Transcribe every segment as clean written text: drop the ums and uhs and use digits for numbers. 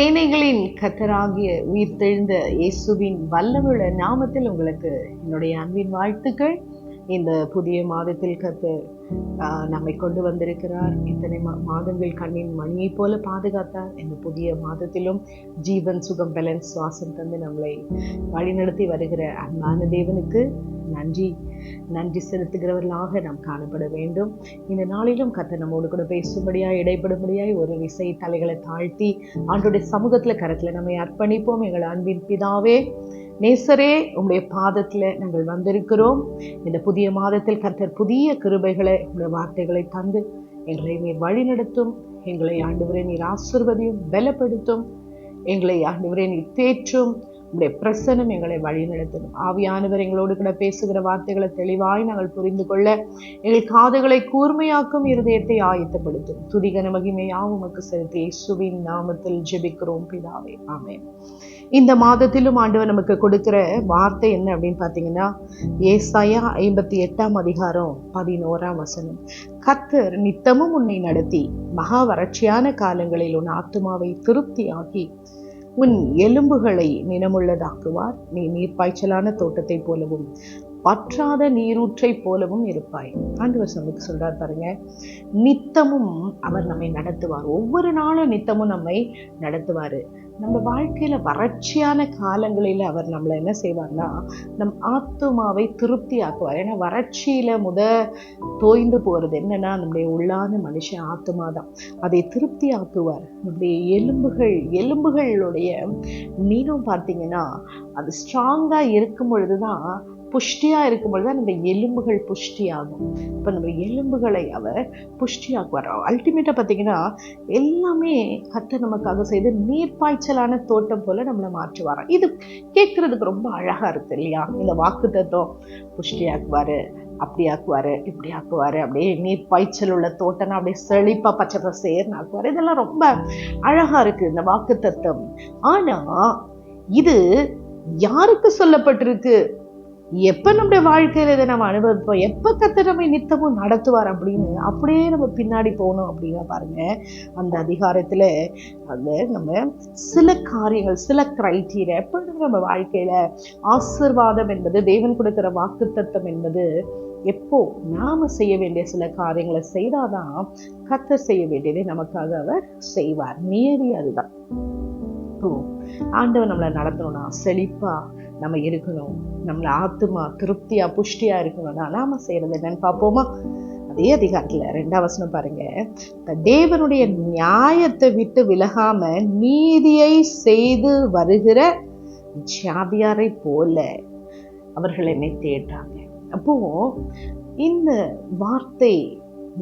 சேனைகளின் கர்த்தராகிய உயிர்த்தெழுந்த இயேசுவின் வல்லமுள்ள நாமத்தில் உங்களுக்கு என்னுடைய அன்பின் வாழ்த்துக்கள். இந்த புதிய மாதத்தில் கர்த்தர் நம்மை கொண்டு வந்திருக்கிறார். இத்தனை மாதங்கள் கண்ணின் மணியை போல பாதுகாத்தார். இந்த புதிய மாதத்திலும் ஜீவன், சுகம், பலன், சுவாசம் தந்து நம்மளை வழிநடத்தி வருகிற அன்பான தேவனுக்கு நன்றி செலுத்துகிறவர்களாக நாம் காணப்பட வேண்டும். இந்த நாளிலும் கர்த்தர் நம்மோடு கூட பேசும்படியாய், இடைப்படும்படியாய் ஒரு விசை தலைகளை தாழ்த்தி ஆண்டோடைய சமூகத்துல கரத்துல நம்மை அர்ப்பணிப்போம். எங்கள் அன்பின் பிதாவே, நேசரே, உங்களுடைய பாதத்துல நாங்கள் வந்திருக்கிறோம். இந்த புதிய மாதத்தில் கர்த்தர் புதிய கிருபைகளை, உங்களுடைய வார்த்தைகளை தந்து எங்களை நீர் வழி நடத்தும். எங்களை ஆண்டவரே நீர் ஆசீர்வதியும், பலப்படுத்தும். எங்களை ஆண்டவரே நீர் தேற்றும். உங்களுடைய பிரசன்னம் எங்களை வழி நடத்தணும். ஆவியானவர் எங்களோடு கூட பேசுகிற வார்த்தைகளை தெளிவாய் நாங்கள் புரிந்து கொள்ள எங்கள் காதுகளை கூர்மையாக்கும், இருதயத்தை ஆயத்தப்படுத்தும். துதிகன மகிமையாவும் உமக்கு செலுத்தி இயேசுவின் நாமத்தில் ஜெபிக்கிறோம் பிதாவே, ஆமென். இந்த மாதத்திலும் ஆண்டவர் நமக்கு கொடுக்கிற வார்த்தை என்ன அப்படின்னு பார்த்தீங்கன்னா, ஏசாயா 58 அதிகாரம் 11 வசனம். கர்த்தர் நித்தமும் உன்னை நடத்தி மகா வறட்சியான காலங்களில் உன் ஆத்துமாவை திருப்தியாக்கி உன் எலும்புகளை நினமுள்ளதாக்குவார். நீ நீர்ப்பாய்ச்சலான தோட்டத்தை போலவும் பற்றாத நீரூற்றை போலவும் இருப்பாய். ஆண்டவர் நமக்கு சொல்றார் பாருங்க, நித்தமும் அவர் நம்மை நடத்துவார். ஒவ்வொரு நாளும் நித்தமும் நம்மை நடத்துவாரு. நம்ம வாழ்க்கையில வறட்சியான காலங்களில அவர் நம்மளை என்ன செய்வார்னா, நம் ஆத்துமாவை திருப்தி ஆக்குவார். ஏன்னா வறட்சியில தோய்ந்து போறது என்னன்னா, நம்முடைய உள்ளான மனுஷன் ஆத்துமா தான். அதை திருப்தி ஆக்குவார். நம்முடைய எலும்புகளுடைய நீரும் பார்த்தீங்கன்னா, அது ஸ்ட்ராங்கா இருக்கும் பொழுதுதான், புஷ்டியா இருக்கும் பொழுதுதான் நம்ம எலும்புகள் புஷ்டியாகும். இப்ப நம்ம எலும்புகளை அவர் புஷ்டியாக்குவார். அல்டிமேட்டா பார்த்தீங்கன்னா, எல்லாமே கர்த்தர் நமக்காக செய்து நீர்ப்பாய்ச்சலான தோட்டம் போல நம்மளை மாற்றுவாராம். இது கேட்கறதுக்கு ரொம்ப அழகா இருக்கு இல்லையா? இந்த வாக்குத்தத்தம், புஷ்டியாக்குவாரு, அப்படி ஆக்குவாரு, இப்படி ஆக்குவாரு, அப்படியே நீர்ப்பாய்ச்சல் உள்ள தோட்டம்னா அப்படியே செழிப்பா பச்சை பசேர்னு ஆக்குவாரு. இதெல்லாம் ரொம்ப அழகா இருக்கு இந்த வாக்குத்தத்தம். ஆனா இது யாருக்கு சொல்லப்பட்டிருக்கு? எப்ப நம்முடைய வாழ்க்கையில இதை நம்ம அனுபவிப்போம், எப்ப கர்த்தர் நம்மை நித்தமும் நடத்துவார் அப்படின்னு அப்படியே நம்ம பின்னாடி போகணும் அப்படின்னா பாருங்க, அந்த அதிகாரத்துல நம்ம சில காரியங்கள், சில கிரைட்டீரியா, எப்பொழுதும் நம்ம வாழ்க்கையில ஆசீர்வாதம் என்பது, தேவன் கொடுக்கிற வாக்குத்தத்தம் என்பது எப்போ நாம செய்ய வேண்டிய சில காரியங்களை செய்தாதான் கர்த்தர் செய்ய வேண்டியதை நமக்காக அவர் செய்வார். நியதி அதுதான். ஆண்டவர் நம்மளை நடத்தணும்னா, செழிப்பா நம்ம இருக்கணும், நம்மள ஆத்துமா திருப்தியா புஷ்டியா இருக்கணும்னா நாம செய்யறது என்னன்னு பார்ப்போமா? அதே அதிகாரத்துல 2 வசனம் பாருங்க. தேவனுடைய நியாயத்தை விட்டு விலகாம நீதியை செய்து வருகிற ஜாதியாரை போல அவர்கள் என்னை தேடுறாங்க. அப்போ இந்த வார்த்தை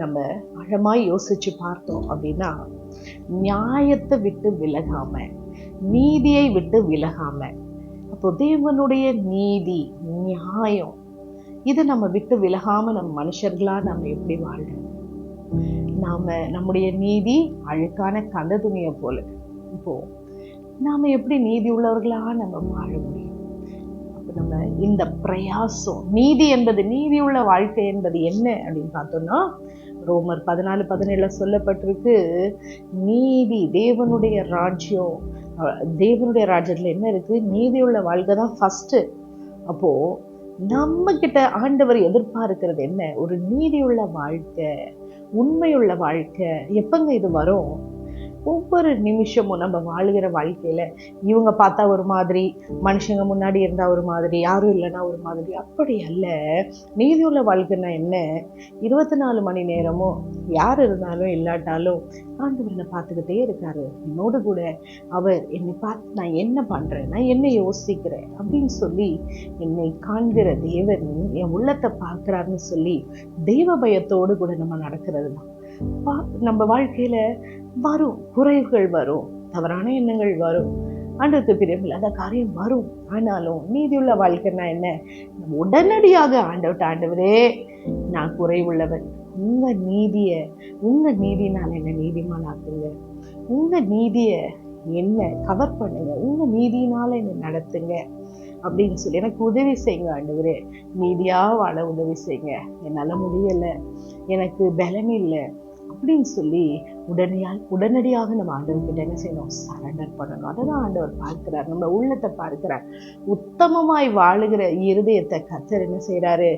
நம்ம ஆழமாய் யோசிச்சு பார்த்தோம் அப்படின்னா, நியாயத்தை விட்டு விலகாம, நீதியை விட்டு விலகாம, அப்போ தேவனுடைய நீதி, நியாயம், இதை நம்ம விட்டு விலகாம நம்ம மனுஷர்களா நம்ம எப்படி வாழ்றோம்? நம்முடைய நீதி அழுக்கான கந்த துணியை போல. இப்போ நாம எப்படி நீதி உள்ளவர்களா நம்ம வாழ முடியும்? அப்போ நம்ம இந்த பிரயாசம், நீதி என்பது, நீதி உள்ள வாழ்க்கை என்பது என்ன அப்படின்னு பார்த்தோம்னா, ரோமர் 14:17 சொல்லப்பட்டிருக்கு, நீதி, தேவனுடைய ராஜ்யம், தேவனுடைய ராஜ்யத்துல என்ன இருக்கு? நீதியுள்ள வாழ்க்கை தான் ஃபர்ஸ்ட். அப்போ நம்ம கிட்ட ஆண்டவர் எதிர்பார்க்கிறது என்ன? ஒரு நீதியுள்ள வாழ்க்கை, உண்மையுள்ள வாழ்க்கை. எப்பங்க இது வரும்? ஒவ்வொரு நிமிஷமும் நம்ம வாழ்கிற வாழ்க்கையில இவங்க பார்த்தா ஒரு மாதிரி, மனுஷங்க முன்னாடி இருந்தா ஒரு மாதிரி, யாரும் இல்லைன்னா ஒரு மாதிரி, அப்படி அல்ல. நீதியுள்ள வாழ்க்கைன்னா என்ன? 24 மணி நேரமும் யார் இருந்தாலும் இல்லாட்டாலும் ஆண்டவர் என்னை பார்த்துக்கிட்டே இருக்காரு. என்னோடு கூட அவர் என்னை பார்த்து நான் என்ன பண்றேன், நான் என்ன யோசிக்கிறேன் அப்படின்னு சொல்லி என்னை காண்கிற தேவன் என் உள்ளத்தை பார்க்கிறாருன்னு சொல்லி தெய்வ பயத்தோடு கூட நம்ம நடக்கிறது தான். நம்ம வாழ்க்கையில வரும் குறைவுகள், வரும் தவறான எண்ணங்கள், வரும் ஆண்டவருக்கு பிரியமில்லாத காரியம் வரும். ஆனாலும் நீதியுள்ள வாழ்க்கைன்னா என்ன? உடனடியாக ஆண்டவரே, நான் குறைவுள்ளவன், உங்க நீதினால என்ன நீதிமான் ஆக்குங்க, உங்க நீதிய என்ன கவர் பண்ணுங்க, உங்க நீதினால என்ன நடத்துங்க அப்படின்னு சொல்லி எனக்கு உதவி செய்யுங்க ஆண்டவரே. நீதியா வாழ உதவி செய்யுங்க. என்னால முடியல, எனக்கு பலம் இல்லை, அப்படின்னு சொல்லி உடனடியாக நம்ம ஆண்டவர்கிட்ட என்ன செய்யணும்? சரண்டர் பண்ணணும். அதான் ஆண்டவர் பார்க்கிறார், நம்ம உள்ளத்தை பார்க்கிறார். உத்தமமாய் வாழுகிற இருதயத்தை கர்த்தர் என்ன செய்யறாரு?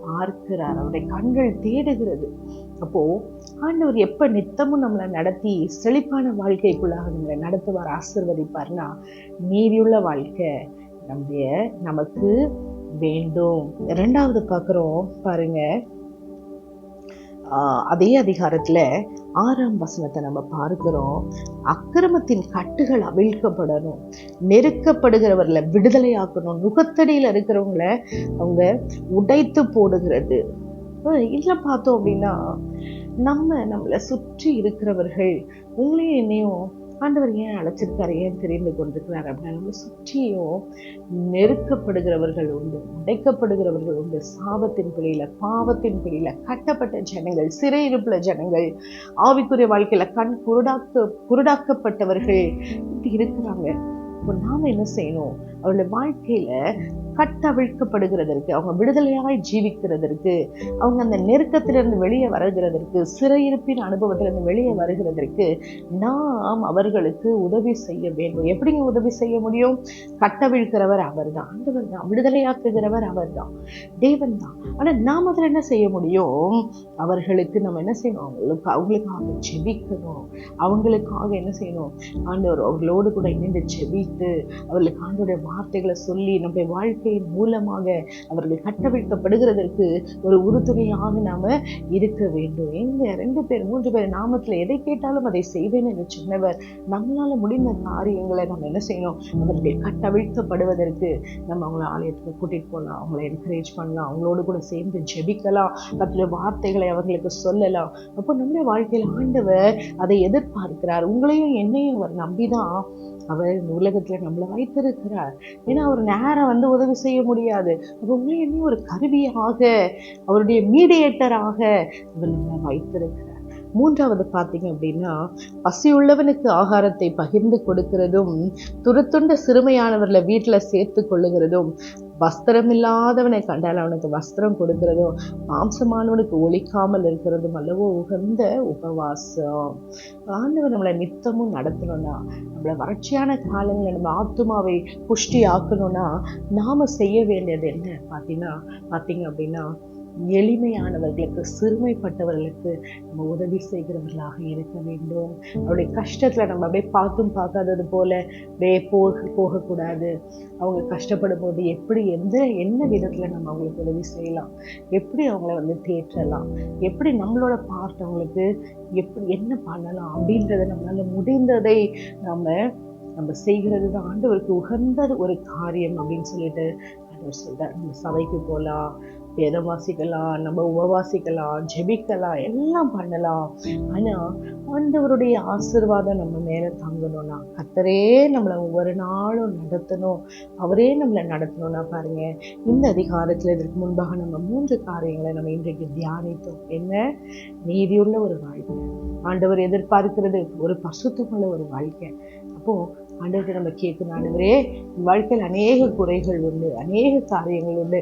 பார்க்கிறார். அவருடைய கண்கள் தேடுகிறது. அப்போ ஆண்டவர் எப்ப நித்தமும் நம்மளை நடத்தி செழிப்பான வாழ்க்கைக்குள்ளாக நம்மளை நடத்துவார், ஆசீர்வதிப்பார்னா, நீதியுள்ள வாழ்க்கை நமக்கு வேண்டும். இரண்டாவது பார்க்கிறோம் பாருங்க, அதே அதிகாரத்துல 6ஆம் வசனத்தை நம்ம பார்க்கிறோம். அக்கிரமத்தின் கட்டுகள் அவிழ்க்கப்படணும், நெருக்கப்படுகிறவர்களை விடுதலையாக்கணும், நுகத்தடியில இருக்கிறவங்கள அவங்க உடைத்து போடுகிறது. இதெல்லாம் பார்த்தோம் அப்படின்னா, நம்மளை சுற்றி இருக்கிறவர்கள், உங்களையும் என்னையும் ஆண்டவர் ஏன் அழைச்சிருக்காரு, ஏன் தெரிந்து கொண்டிருக்கிறார் அப்படின்னா, நம்ம சுற்றியும் நெருக்கப்படுகிறவர்கள் உண்டு, உடைக்கப்படுகிறவர்கள் உண்டு. சாபத்தின் பிடியில, பாவத்தின் பிடியில கட்டப்பட்ட ஜனங்கள், சிறையிருப்புல ஜனங்கள், ஆவிக்குரிய வாழ்க்கையில குருடாக்கப்பட்டவர்கள் இப்படி இருக்கிறாங்க. இப்போ நாம என்ன செய்யணும்? அவருடைய வாழ்க்கையில கட்டவிழ்க்கப்படுகிறதற்கு, அவங்க விடுதலையாய் ஜீவிக்கிறதற்கு, அவங்க அந்த நெருக்கத்திலிருந்து வெளியே வருகிறதற்கு, சிறையிருப்பின் அனுபவத்திலிருந்து வெளியே வருகிறதற்கு நாம் அவர்களுக்கு உதவி செய்ய வேண்டும். எப்படிங்க உதவி செய்ய முடியும்? கட்டவிழ்க்கிறவர் அவர் தான், ஆண்டவர் தான், விடுதலையாக்குகிறவர் அவர் தான், தேவன் தான். ஆனா நாம் அதில் என்ன செய்ய முடியும்? அவர்களுக்கு நம்ம என்ன செய்யணும்? அவங்களுக்காக ஜெபிக்கணும். அவங்களுக்காக என்ன செய்யணும்? ஆண்டவர் அவர்களோடு கூட இணைந்து ஜெபித்து அவர்களுக்கு ஆண்டவருடைய வார்த்தைகளை சொல்லி நம்முடைய வாழ்க்கையின் மூலமாக அவர்கள் கட்டவிழ்க்கப்படுகிறதற்கு ஒரு உறுதுணையாக நாம இருக்க வேண்டும். எங்க 2 பேர் 3 பேர் நாமத்துல எதை கேட்டாலும் அதை செய்வேன் என்று சொன்னவர், நம்மளால முடிந்த காரியங்களை நம்ம என்ன செய்யணும்? அவர்கள் கட்டவிழ்க்கப்படுவதற்கு நம்ம அவங்கள ஆலயத்துக்கு கூட்டிட்டு போகலாம், அவங்களை என்கரேஜ் பண்ணலாம், அவங்களோடு கூட சேர்ந்து ஜெபிக்கலாம், கர்த்தருடைய வார்த்தைகளை அவர்களுக்கு சொல்லலாம். அப்போ நம்முடைய வாழ்க்கையில் ஆண்டவர் அதை எதிர்பார்க்கிறார். உங்களையும் என்னையும் அவர் நம்பிதான் அவர் இந்த உலகத்துல நம்மளை வைத்திருக்கிறார். ஏன்னா அவர் நேரம் உதவி செய்ய முடியாது. அப்போ உங்களையும் என்னையும் ஒரு கருவியாக, அவருடைய மீடியேட்டராக அவர் நம்மளை வைத்திருக்கிறார். 3வது பார்த்தீங்க அப்படின்னா, பசியுள்ளவனுக்கு ஆகாரத்தை பகிர்ந்து கொடுக்கிறதும், துரத்துண்ட சிறுமையானவர்களை வீட்டுல சேர்த்து கொள்ளுகிறதும், வஸ்திரம் இல்லாதவனை கண்டால் அவனுக்கு வஸ்திரம் கொடுக்கிறதும், மாம்சமானவனுக்கு ஒழிக்காமல் இருக்கிறதும் அல்லவோ உகந்த உபவாசம். ஆண்டவர் நம்மளை நித்தமும் நடத்தணும்னா, நம்மளை வறட்சியான காலங்களில் நம்ம ஆத்துமாவை புஷ்டி ஆக்கணும்னா நாம செய்ய வேண்டியது என்ன பார்த்தீங்க அப்படின்னா, எளிமையானவர்களுக்கு, சிறுமைப்பட்டவர்களுக்கு நம்ம உதவி செய்கிறவர்களாக இருக்க வேண்டும். அவருடைய கஷ்டத்துல நம்ம அப்படியே பார்த்தும் பார்க்காதது போல அப்படியே போகக்கூடாது. அவங்க கஷ்டப்படும் போது எப்படி என்ன விதத்துல நம்ம அவங்களுக்கு உதவி செய்யலாம், எப்படி அவங்கள தேற்றலாம், எப்படி நம்மளோட பார்ட் அவங்களுக்கு எப்படி என்ன பண்ணலாம் அப்படின்றத நம்மளால முடிந்ததை நம்ம செய்கிறது தான் ஆண்டவருக்கு உகந்த ஒரு காரியம் அப்படின்னு சொல்லிட்டு ஆண்டவர் சொல்றார். நம்ம சபைக்கு போகலாம், வேதம் வாசிக்கலாம், நம்ம உபவாசிக்கலாம், ஜெபிக்கலாம், எல்லாம் பண்ணலாம். ஆனா ஆண்டவருடைய ஆசீர்வாதம் நம்ம மேல தங்கணும்னா, கர்த்தரே நம்மளை ஒவ்வொரு நாளும் நடத்தணும், அவரே நம்மளை நடத்தணும்னா பாருங்க, இந்த அதிகாரத்துல இதற்கு முன்பாக நம்ம 3 காரியங்களை நம்ம இன்றைக்கு தியானித்தோம். என்ன? நீதியுள்ள ஒரு வாழ்க்கை, ஆண்டவர் எதிர்பார்க்கிறது ஒரு பரிசுத்தமுள்ள ஒரு வாழ்க்கை. அப்போ ஆண்டவர்கிட்ட நம்ம கேட்கணும், ஆண்டவரே வாழ்க்கையில் அநேக குறைகள் உண்டு, அநேக காரியங்கள் உண்டு,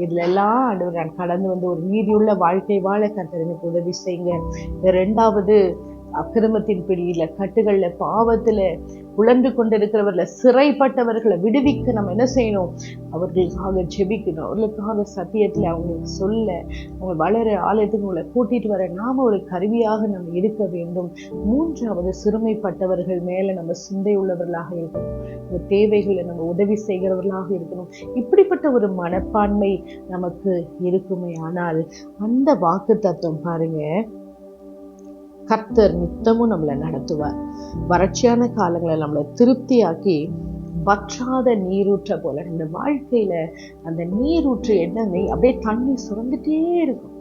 இதுல எல்லாம் ஆண்டவர் நான் கடந்து ஒரு நீதியுள்ள வாழ்க்கை வாழ கர்த்தர் எனக்கு உதவி செய்யுங்க. 2வது, அக்கிரமத்தின் பிடியில, கட்டுகள்ல, பாவத்துல உழந்து கொண்டிருக்கிறவர்களை, சிறைப்பட்டவர்களை விடுவிக்க நம்ம என்ன செய்யணும்? அவர்களுக்காக ஜெபிக்கணும், அவர்களுக்காக சத்தியத்துல அவங்களுக்கு சொல்ல, அவங்க வளர, ஆலயத்துக்கு உங்களை கூட்டிட்டு வர நாம ஒரு கருவியாக நம்ம இருக்க வேண்டும். 3வது, சிறுமைப்பட்டவர்கள் மேல நம்ம சிந்தை உள்ளவர்களாக இருக்கணும், இந்த தேவைகளை நம்ம உதவி செய்கிறவர்களாக இருக்கணும். இப்படிப்பட்ட ஒரு மனப்பான்மை நமக்கு இருக்குமே ஆனால் அந்த வாக்கு தத்துவம் பாருங்க, கர்த்தர் நித்தமும் நம்மளை நடத்துவார். வறட்சியான காலங்களை நம்மளை திருப்தியாக்கி வற்றாத நீரூற்ற போல நம்ம வாழ்க்கையில அந்த நீரூற்று அப்படியே தண்ணி சுரந்துட்டே இருக்கும்.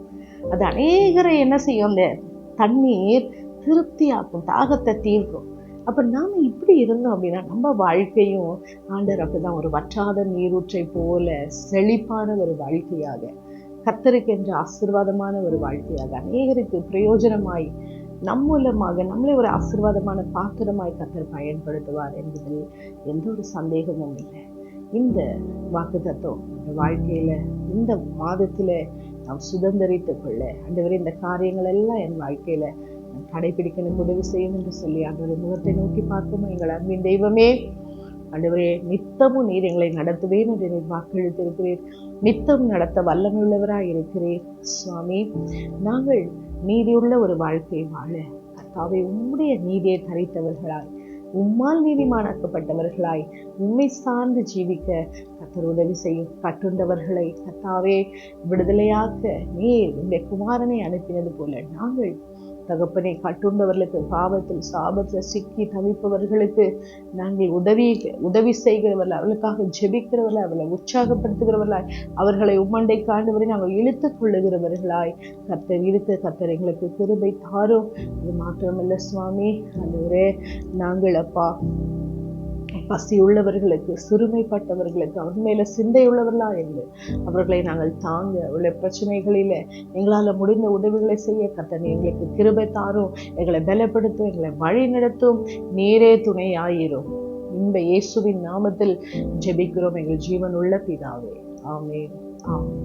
அது அநேகரை என்ன செய்யும்? அந்த தண்ணீர் திருப்தியாக்கும், தாகத்தை தீர்க்கும். அப்ப நாம இப்படி இருந்தோம் அப்படின்னா நம்ம வாழ்க்கையும் ஆண்டவர் அப்படிதான் ஒரு வற்றாத நீரூற்றை போல செழிப்பான ஒரு வாழ்க்கையாக, கர்த்தருக்கு என்ற ஆசீர்வாதமான ஒரு வாழ்க்கையாக, அநேகருக்கு பிரயோஜனமாய் நம் மூலமாக நம்மளே ஒரு ஆசீர்வாதமான பாத்திரமாய் கர்த்தர் பயன்படுத்துவார் என்பதில் எந்த ஒரு சந்தேகமும் இல்லை. இந்த வாக்கு தத்துவம் இந்த வாழ்க்கையில இந்த மாதத்துல நாம் சுதந்திரித்துக் கொள்ள, ஆண்டவரே இந்த காரியங்கள் எல்லாம் என் வாழ்க்கையில கடைபிடிக்க எனக்கு உதவி செய்யும் என்று சொல்லி ஆண்டவருடைய முகத்தை நோக்கி பார்ப்போம். எங்கள் அன்பின் தெய்வமே, ஆண்டவரே, நித்தமும் நீர் எங்களை நடத்துவேன் என்று நீர் வாக்களித்திருக்கிறீர். நித்தம் நடத்த வல்லமையுள்ளவராய் இருக்கிறீர் சுவாமி. நாங்கள் நீதியுள்ள ஒரு வாழ்க்கை வாழ கர்த்தாவே உம்முடைய நீதியை தரித்தவர்களாய், உம்மால் நீதிமானாக்கப்பட்டவர்களாய், உம்மை சார்ந்து ஜீவிக்க கர்த்தர் உதவி செய்யும். கட்டுண்டவர்களை கர்த்தாவே விடுதலையாக்க நீர் உம்முடைய குமாரனை அனுப்பினது போல நாங்கள் தகப்பனை கட்டுண்டவர்களுக்கு, பாவத்தில் சாபத்தில் சிக்கி தவிப்பவர்களுக்கு நாங்கள் உதவி செய்கிறவர்கள், அவர்களுக்காக ஜெபிக்கிறவர்களாய், அவர்களை உற்சாகப்படுத்துகிறவர்களாய், அவர்களை உம்மண்டை காண்டவரை நாங்கள் இழுத்துக் கொள்ளுகிறவர்களாய் கர்த்தர் எங்களுக்கு கிருபை தாரும். அது மாத்திரமல்ல சுவாமி, ஆண்டவரே, நாங்கள் அப்பா பசி உள்ளவர்களுக்கு, சிறுமைப்பட்டவர்களுக்கு, அவர் மேல சிந்தையுள்ளவர்களா இருந்து அவர்களை நாங்கள் தாங்க, உள்ள பிரச்சனைகளில எங்களால் முடிந்த உதவிகளை செய்ய கர்த்தர் எங்களுக்கு கிருபை தாரும். எங்களை பலப்படுத்தும், எங்களை வழி நடத்தும். நீரே துணையாயிரும். இந்த இயேசுவின் நாமத்தில் ஜெபிக்கிறோம் எங்கள் ஜீவன் உள்ள பிதாவே. ஆமென். ஆமென்.